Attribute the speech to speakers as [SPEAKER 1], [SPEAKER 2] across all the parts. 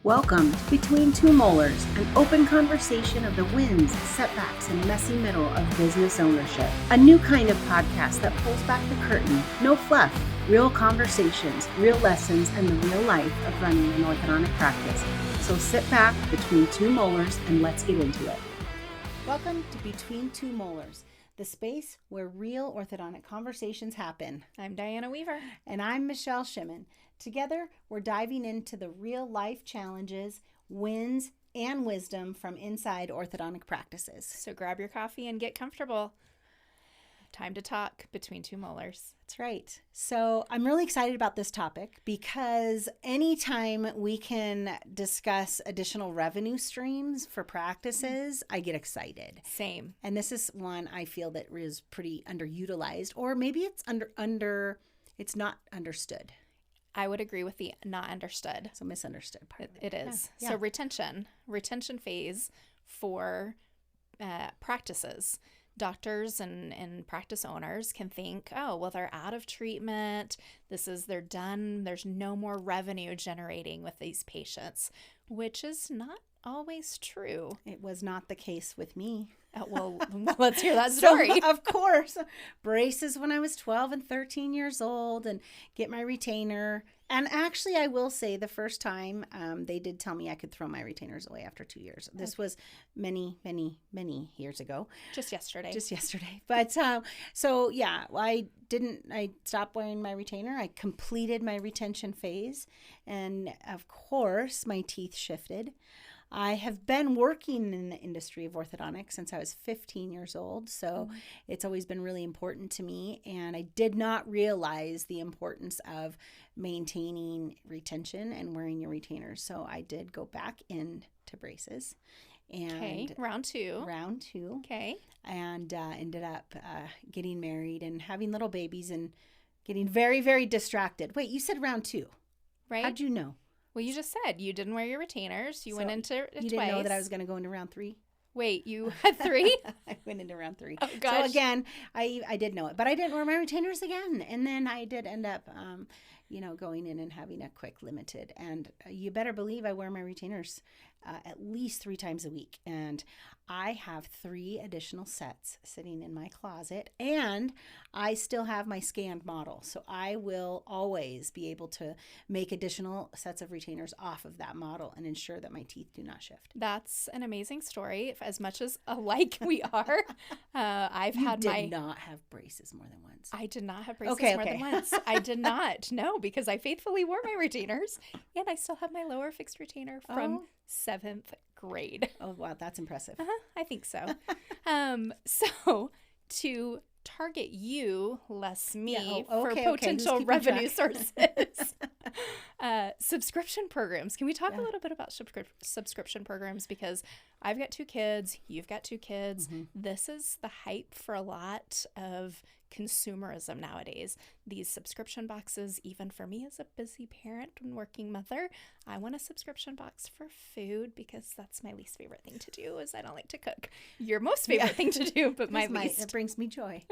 [SPEAKER 1] Welcome to Between Two Molars, an open conversation of the wins, setbacks, and messy middle of business ownership. A new kind of podcast that pulls back the curtain. No fluff, real conversations, real lessons, and the real life of running an orthodontic practice. So sit back between two molars and let's get into it. Welcome to Between Two Molars, the space where real orthodontic conversations happen.
[SPEAKER 2] I'm Diana Weaver.
[SPEAKER 1] And I'm Michelle Shimmin. Together, we're diving into the real-life challenges, wins, and wisdom from inside orthodontic practices.
[SPEAKER 2] So grab your coffee and get comfortable. Time to talk between two molars.
[SPEAKER 1] That's right. So I'm really excited about this topic because anytime we can discuss additional revenue streams for practices, I get excited.
[SPEAKER 2] Same.
[SPEAKER 1] And this is one I feel that is pretty underutilized, or maybe it's it's not understood.
[SPEAKER 2] I would agree with the not understood.
[SPEAKER 1] So misunderstood part.
[SPEAKER 2] It is.
[SPEAKER 1] Yeah.
[SPEAKER 2] So retention phase for practices. Doctors and practice owners can think, oh, well, they're out of treatment. They're done. There's no more revenue generating with these patients, which is not always true.
[SPEAKER 1] It was not the case with me.
[SPEAKER 2] Well, let's hear that story.
[SPEAKER 1] So, of course, braces when I was 12 and 13 years old and get my retainer. And actually, I will say the first time they did tell me I could throw my retainers away after 2 years. This was many, many, many years ago.
[SPEAKER 2] Just yesterday.
[SPEAKER 1] But so, yeah, I stopped wearing my retainer. I completed my retention phase. And of course, my teeth shifted. I have been working in the industry of orthodontics since I was 15 years old, so it's always been really important to me, and I did not realize the importance of maintaining retention and wearing your retainers, so I did go back into braces. And
[SPEAKER 2] round two.
[SPEAKER 1] Okay. And ended up getting married and having little babies and getting very, very distracted. Wait, you said round two.
[SPEAKER 2] Right.
[SPEAKER 1] How'd you know?
[SPEAKER 2] Well, you just said you didn't wear your retainers. You went into it twice.
[SPEAKER 1] You didn't know that I was going to go into round three?
[SPEAKER 2] Wait, you had three?
[SPEAKER 1] I went into round three.
[SPEAKER 2] Oh, gosh.
[SPEAKER 1] So again, I did know it, but I didn't wear my retainers again. And then I did end up, going in and having a quick limited. And you better believe I wear my retainers at least 3 times a week. And I have 3 additional sets sitting in my closet, and I still have my scanned model. So I will always be able to make additional sets of retainers off of that model and ensure that my teeth do not shift.
[SPEAKER 2] That's an amazing story. As much as alike we are,
[SPEAKER 1] You did not have braces more than once.
[SPEAKER 2] I did not have braces more than once. I did not. No, because I faithfully wore my retainers, and I still have my lower fixed retainer from 7th grade.
[SPEAKER 1] Oh, wow. That's impressive.
[SPEAKER 2] I think so. So to target you, less me, for potential revenue sources, subscription programs. Can we talk a little bit about subscription programs? Because I've got 2 kids, you've got 2 kids. Mm-hmm. This is the hype for a lot of consumerism nowadays. These subscription boxes, even for me as a busy parent and working mother, I want a subscription box for food because that's my least favorite thing to do, is I don't like to cook. Your most favorite thing to do, but my least.
[SPEAKER 1] It brings me joy.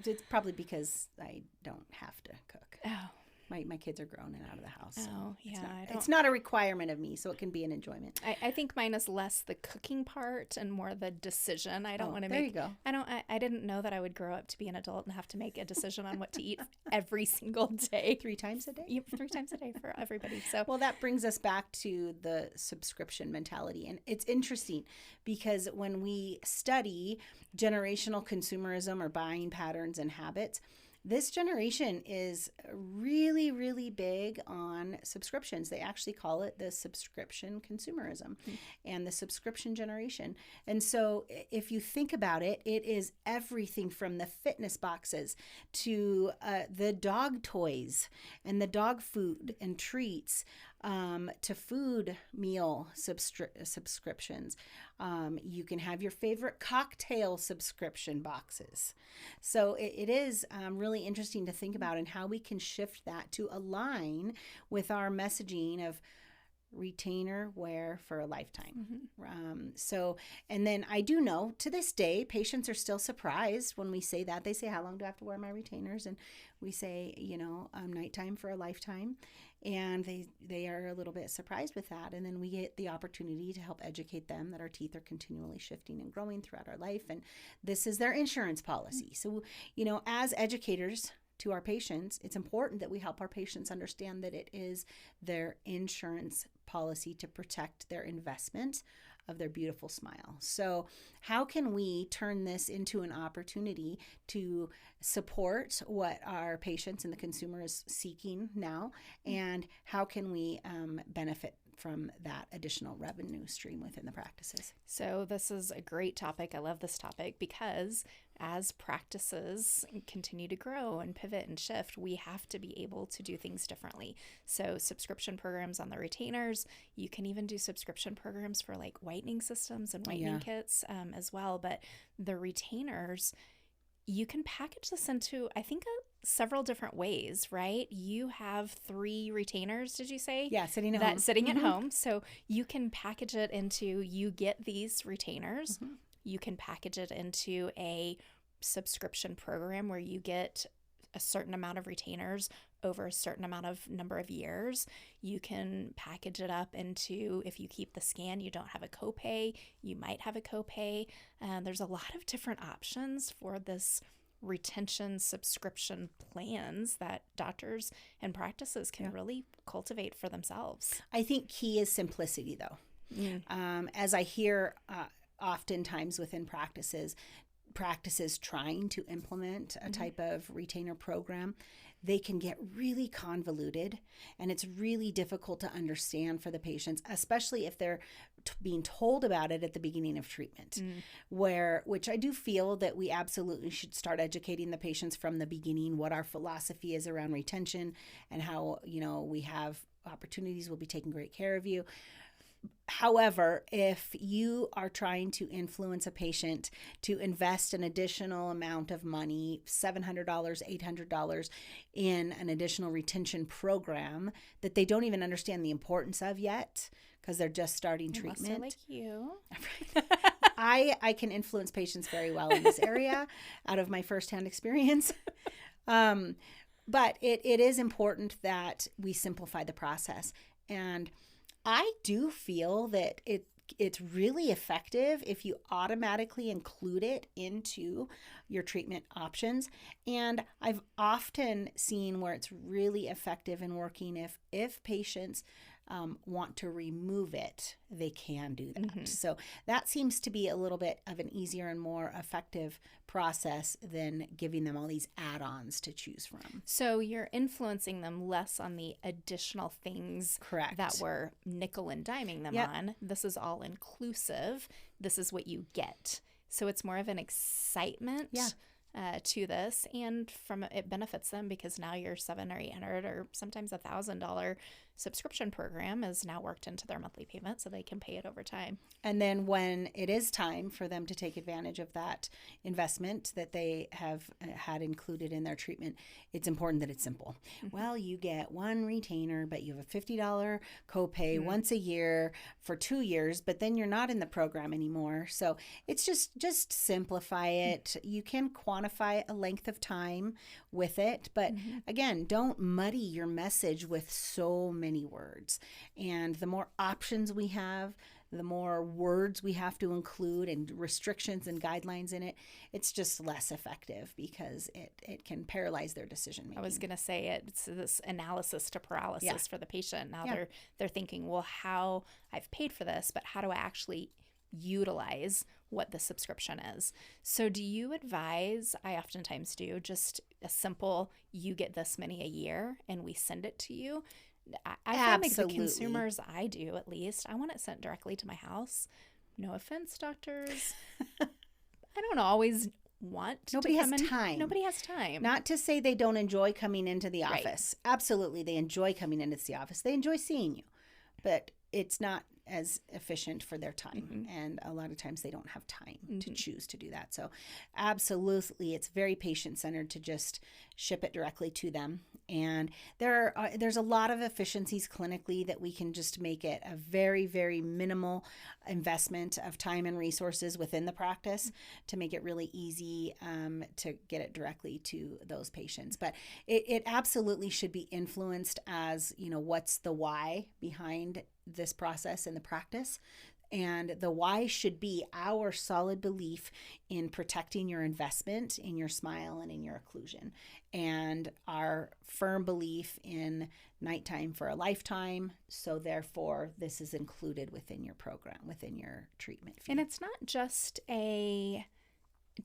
[SPEAKER 1] It's probably because I don't have to cook.
[SPEAKER 2] Oh.
[SPEAKER 1] My kids are grown and out of the house. So
[SPEAKER 2] oh, yeah.
[SPEAKER 1] It's not a requirement of me, so it can be an enjoyment.
[SPEAKER 2] I think mine is less the cooking part and more the decision. I don't want to make.
[SPEAKER 1] There you go.
[SPEAKER 2] I didn't know that I would grow up to be an adult and have to make a decision on what to eat every single day.
[SPEAKER 1] 3 times a day?
[SPEAKER 2] Yep, 3 times a day for everybody. So
[SPEAKER 1] well, that brings us back to the subscription mentality. And it's interesting because when we study generational consumerism or buying patterns and habits, this generation is really, really big on subscriptions. They actually call it the subscription consumerism and the subscription generation. And so if you think about it, it is everything from the fitness boxes to the dog toys and the dog food and treats, to food meal subscriptions. You can have your favorite cocktail subscription boxes. So it is really interesting to think about and how we can shift that to align with our messaging of retainer wear for a lifetime. And then I do know to this day, patients are still surprised when we say that. They say, how long do I have to wear my retainers? And we say, nighttime for a lifetime. And they are a little bit surprised with that. And then we get the opportunity to help educate them that our teeth are continually shifting and growing throughout our life. And this is their insurance policy. So, as educators to our patients, it's important that we help our patients understand that it is their insurance policy to protect their investment of their beautiful smile. So how can we turn this into an opportunity to support what our patients and the consumer is seeking now? And how can we benefit from that additional revenue stream within the practices?
[SPEAKER 2] So this is a great topic. I love this topic because as practices continue to grow and pivot and shift, we have to be able to do things differently. So subscription programs on the retainers, you can even do subscription programs for like whitening systems and whitening kits as well. But the retainers, you can package this into, I think, several different ways, right? You have 3 retainers, did you say?
[SPEAKER 1] Yeah, sitting at home.
[SPEAKER 2] Sitting at home. So you can package it into, you get these retainers. You can package it into a subscription program where you get a certain amount of retainers over a certain amount of number of years. You can package it up into, if you keep the scan, you don't have a copay. You might have a copay. There's a lot of different options for this retention subscription plans that doctors and practices can really cultivate for themselves.
[SPEAKER 1] I think key is simplicity, though. As I hear oftentimes within practices trying to implement a type of retainer program, they can get really convoluted, and it's really difficult to understand for the patients, especially if they're being told about it at the beginning of treatment, which I do feel that we absolutely should start educating the patients from the beginning, what our philosophy is around retention and how, we have opportunities, we'll be taking great care of you. However, if you are trying to influence a patient to invest an additional amount of money, $700, $800 in an additional retention program that they don't even understand the importance of yet because they're just starting treatment.
[SPEAKER 2] Like you.
[SPEAKER 1] I can influence patients very well in this area out of my firsthand experience. But it is important that we simplify the process. And I do feel that it's really effective if you automatically include it into your treatment options. And I've often seen where it's really effective in working if patients want to remove it, they can do that. So that seems to be a little bit of an easier and more effective process than giving them all these add-ons to choose from.
[SPEAKER 2] So you're influencing them less on the additional things that we're nickel and diming them on. This is all inclusive. This is what you get. So it's more of an excitement to this, and from it benefits them because now your $700 or $800 or sometimes $1,000 subscription program is now worked into their monthly payment so they can pay it over time.
[SPEAKER 1] And then when it is time for them to take advantage of that investment that they have had included in their treatment, it's important that it's simple. Well, you get one retainer, but you have a $50 copay once a year for 2 years, but then you're not in the program anymore. So it's just simplify it. You can quantify a length of time with it, but again, don't muddy your message with so many words. And the more options we have, the more words we have to include and restrictions and guidelines in it, it's just less effective because it can paralyze their decision making.
[SPEAKER 2] I was going to say it's this analysis to paralysis for the patient. Now they're thinking, well, how I've paid for this, but how do I actually utilize what the subscription is? So do you advise, I oftentimes do, just a simple, you get this many a year and we send it to you? I find like the consumers, I do at least, I want it sent directly to my house. No offense, doctors. I don't always want
[SPEAKER 1] Nobody
[SPEAKER 2] to come
[SPEAKER 1] has
[SPEAKER 2] in.
[SPEAKER 1] time.
[SPEAKER 2] Nobody has time.
[SPEAKER 1] Not to say they don't enjoy coming into the office. Absolutely, they enjoy coming into the office. They enjoy seeing you. But it's not as efficient for their time. And a lot of times they don't have time to choose to do that. So absolutely, it's very patient-centered to just ship it directly to them. And there's a lot of efficiencies clinically that we can just make it a very, very minimal investment of time and resources within the practice to make it really easy to get it directly to those patients. But it absolutely should be influenced as, what's the why behind this process in the practice. And the why should be our solid belief in protecting your investment in your smile and in your occlusion, and our firm belief in nighttime for a lifetime. So therefore, this is included within your program, within your treatment fee.
[SPEAKER 2] And it's not just a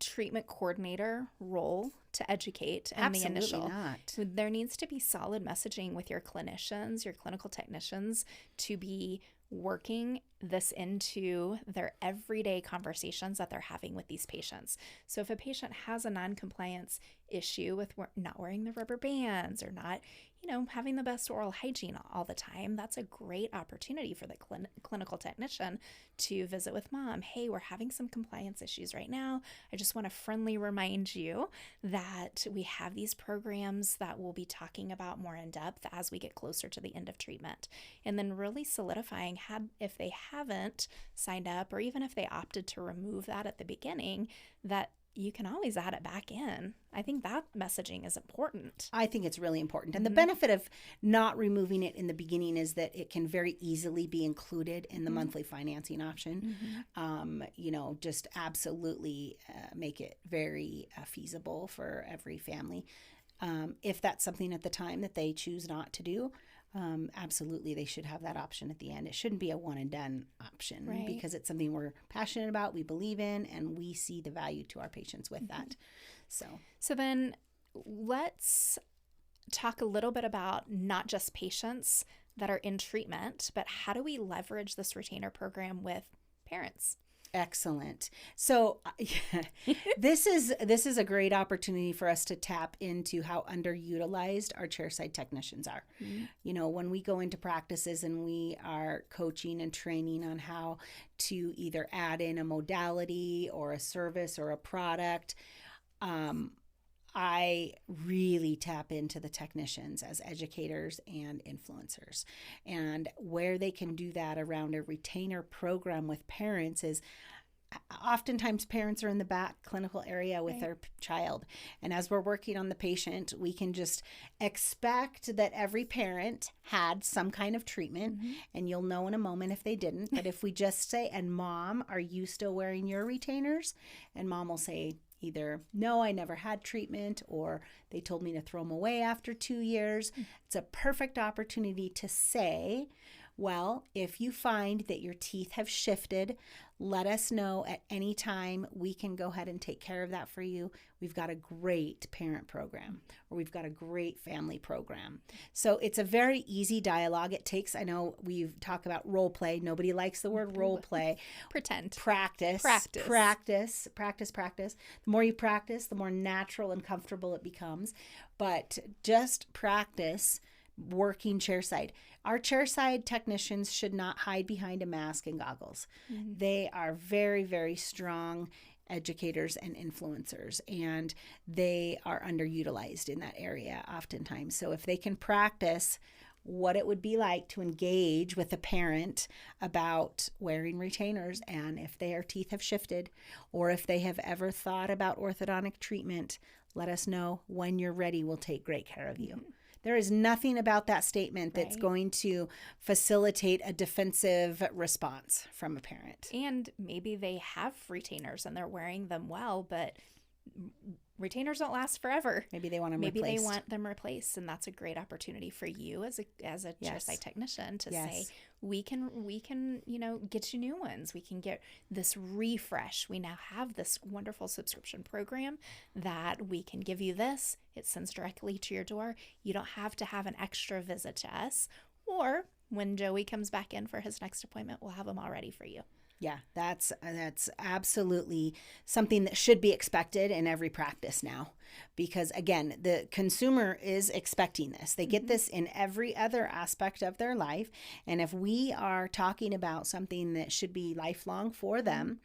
[SPEAKER 2] treatment coordinator role to educate in the initial.
[SPEAKER 1] Not.
[SPEAKER 2] There needs to be solid messaging with your clinicians, your clinical technicians, to be working this into their everyday conversations that they're having with these patients. So if a patient has a non-compliance issue with not wearing the rubber bands or not, having the best oral hygiene all the time, that's a great opportunity for the clinical technician to visit with mom. Hey, we're having some compliance issues right now. I just want to friendly remind you that we have these programs that we'll be talking about more in depth as we get closer to the end of treatment. And then really solidifying, if they haven't signed up, or even if they opted to remove that at the beginning, that you can always add it back in. I think that messaging is important.
[SPEAKER 1] I think it's really important. And the benefit of not removing it in the beginning is that it can very easily be included in the monthly financing option. Just absolutely make it very feasible for every family. If that's something at the time that they choose not to do, absolutely, they should have that option at the end. It shouldn't be a one and done option,
[SPEAKER 2] right?
[SPEAKER 1] Because it's something we're passionate about, we believe in, and we see the value to our patients with that. So
[SPEAKER 2] then let's talk a little bit about not just patients that are in treatment, but how do we leverage this retainer program with parents?
[SPEAKER 1] Excellent. So this is a great opportunity for us to tap into how underutilized our chairside technicians are. When we go into practices and we are coaching and training on how to either add in a modality or a service or a product, I really tap into the technicians as educators and influencers. And where they can do that around a retainer program with parents is oftentimes parents are in the back clinical area with their child. And as we're working on the patient, we can just expect that every parent had some kind of treatment. And you'll know in a moment if they didn't. But if we just say, and mom, are you still wearing your retainers? And mom will say, either, no, I never had treatment, or they told me to throw them away after 2 years. It's a perfect opportunity to say, well, if you find that your teeth have shifted, let us know at any time. We can go ahead and take care of that for you. We've got a great parent program, or we've got a great family program. So it's a very easy dialogue. It takes, I know we've talked about role play. Nobody likes the word role play.
[SPEAKER 2] Pretend.
[SPEAKER 1] Practice. The more you practice, the more natural and comfortable it becomes. But just practice working chairside. Our chairside technicians should not hide behind a mask and goggles. They are very, very strong educators and influencers, and they are underutilized in that area oftentimes. So if they can practice what it would be like to engage with a parent about wearing retainers, and if their teeth have shifted, or if they have ever thought about orthodontic treatment, let us know. When you're ready, we'll take great care of you. There is nothing about that statement that's going to facilitate a defensive response from a parent.
[SPEAKER 2] And maybe they have retainers and they're wearing them well, but retainers don't last forever.
[SPEAKER 1] Maybe they want them
[SPEAKER 2] Maybe
[SPEAKER 1] replaced.
[SPEAKER 2] they want them replaced, and that's a great opportunity for you as a chairside technician to say, we can get you new ones. We can get this refresh. We now have this wonderful subscription program that we can give you this. It sends directly to your door. You don't have to have an extra visit to us. Or when Joey comes back in for his next appointment, we'll have them all ready for you.
[SPEAKER 1] Yeah, that's absolutely something that should be expected in every practice now, because again, the consumer is expecting this. They get this in every other aspect of their life, and if we are talking about something that should be lifelong for them,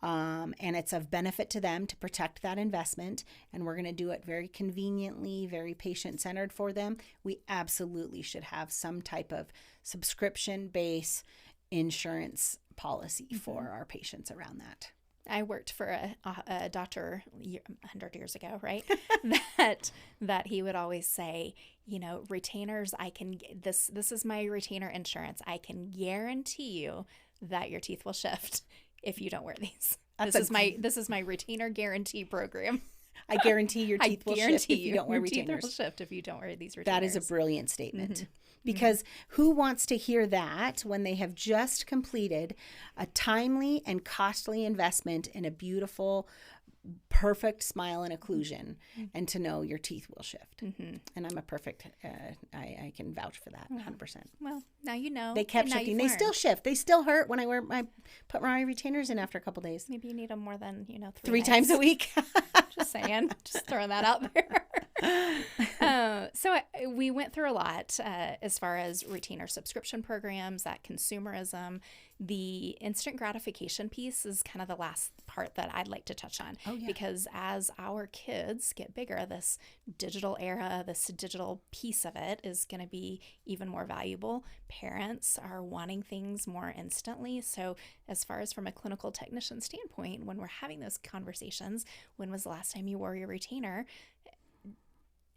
[SPEAKER 1] and it's of benefit to them to protect that investment, and we're going to do it very conveniently, very patient-centered for them, we absolutely should have some type of subscription-based insurance policy for our patients around that.
[SPEAKER 2] I worked for a doctor 100 years ago, right? that he would always say, retainers, this is my retainer insurance. I can guarantee you that your teeth will shift if you don't wear these. This is my retainer guarantee program.
[SPEAKER 1] I guarantee your teeth will shift if you don't wear retainers.
[SPEAKER 2] Your teeth will shift if you don't wear these retainers.
[SPEAKER 1] That is a brilliant statement. Because who wants to hear that when they have just completed a timely and costly investment in a beautiful, perfect smile and occlusion, and to know your teeth will shift? And I'm a perfect, I can vouch for that 100%.
[SPEAKER 2] Well, now you know.
[SPEAKER 1] They kept shifting. They still shift. They still hurt when I put my retainers in after a couple days.
[SPEAKER 2] Maybe you need them more than,
[SPEAKER 1] three times a week.
[SPEAKER 2] Just saying. Just throwing that out there. So we went through a lot as far as retainer subscription programs, that consumerism. The instant gratification piece is kind of the last part that I'd like to touch on. Because as our kids get bigger, this digital era, this digital piece of it is going to be even more valuable. Parents are wanting things more instantly. So as far as from a clinical technician standpoint, when we're having those conversations, when was the last time you wore your retainer?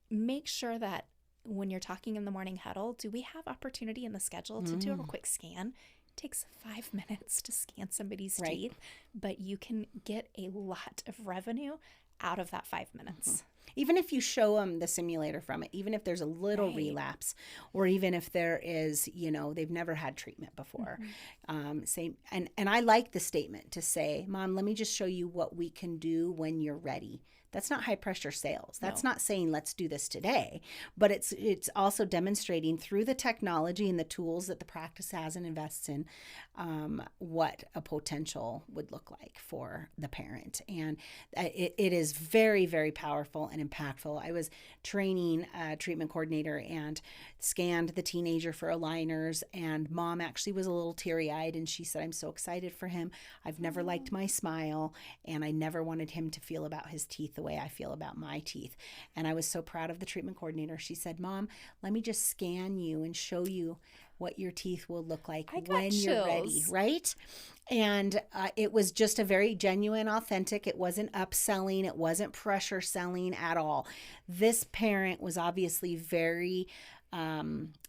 [SPEAKER 2] Make sure that when you're talking in the morning huddle, do we have opportunity in the schedule to do a quick scan? It takes 5 minutes to scan somebody's teeth, but you can get a lot of revenue out of that 5 minutes.
[SPEAKER 1] Even if you show them the simulator from it, even if there's a little relapse, or even if there is, they've never had treatment before. And I like the statement to say, Mom, let me just show you what we can do when you're ready. That's not high pressure sales. That's not saying let's do this today, but it's also demonstrating through the technology and the tools that the practice has and invests in what a potential would look like for the parent. And it is very, very powerful and impactful. I was training a treatment coordinator and scanned the teenager for aligners, and Mom actually was a little teary-eyed, and she said, I'm so excited for him. I've never liked my smile, and I never wanted him to feel about his teeth the way I feel about my teeth. And I was so proud of the treatment coordinator. She said, Mom, let me just scan you and show you what your teeth will look like when you're ready, right? And it was just a very genuine, authentic. It wasn't upselling. It wasn't pressure selling at all. This parent was obviously very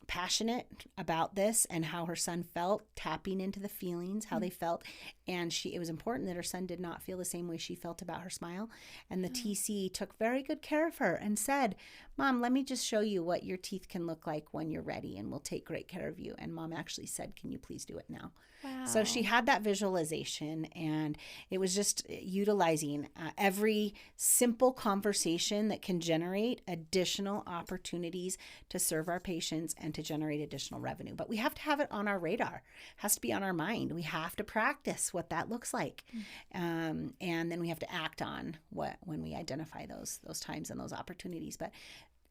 [SPEAKER 1] passionate about this and how her son felt, tapping into the feelings, how they felt. And it was important that her son did not feel the same way she felt about her smile. And the TC took very good care of her and said, Mom, let me just show you what your teeth can look like when you're ready, and we'll take great care of you. And Mom actually said, can you please do it now?
[SPEAKER 2] Wow.
[SPEAKER 1] So she had that visualization, and it was just utilizing every simple conversation that can generate additional opportunities to serve our patients and to generate additional revenue. But we have to have it on our radar. It has to be on our mind. We have to practice what that looks like. And then we have to act on when we identify those times and those opportunities. But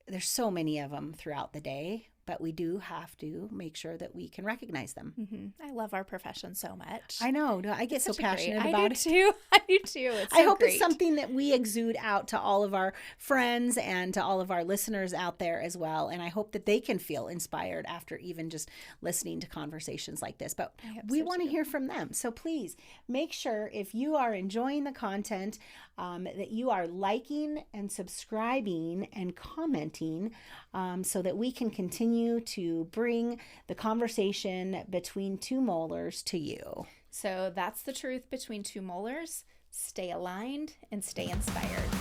[SPEAKER 1] there's so many of them throughout the day, but we do have to make sure that we can recognize them.
[SPEAKER 2] I love our profession so much.
[SPEAKER 1] I know. I get so passionate about it.
[SPEAKER 2] I do too. It's so
[SPEAKER 1] I hope
[SPEAKER 2] great.
[SPEAKER 1] it's something that we exude out to all of our friends and to all of our listeners out there as well. And I hope that they can feel inspired after even just listening to conversations like this. But we want to hear from them. So please make sure, if you are enjoying the content, that you are liking and subscribing and commenting, so that we can continue to bring the conversation between two molars to you.
[SPEAKER 2] So that's the truth between two molars. Stay aligned and stay inspired.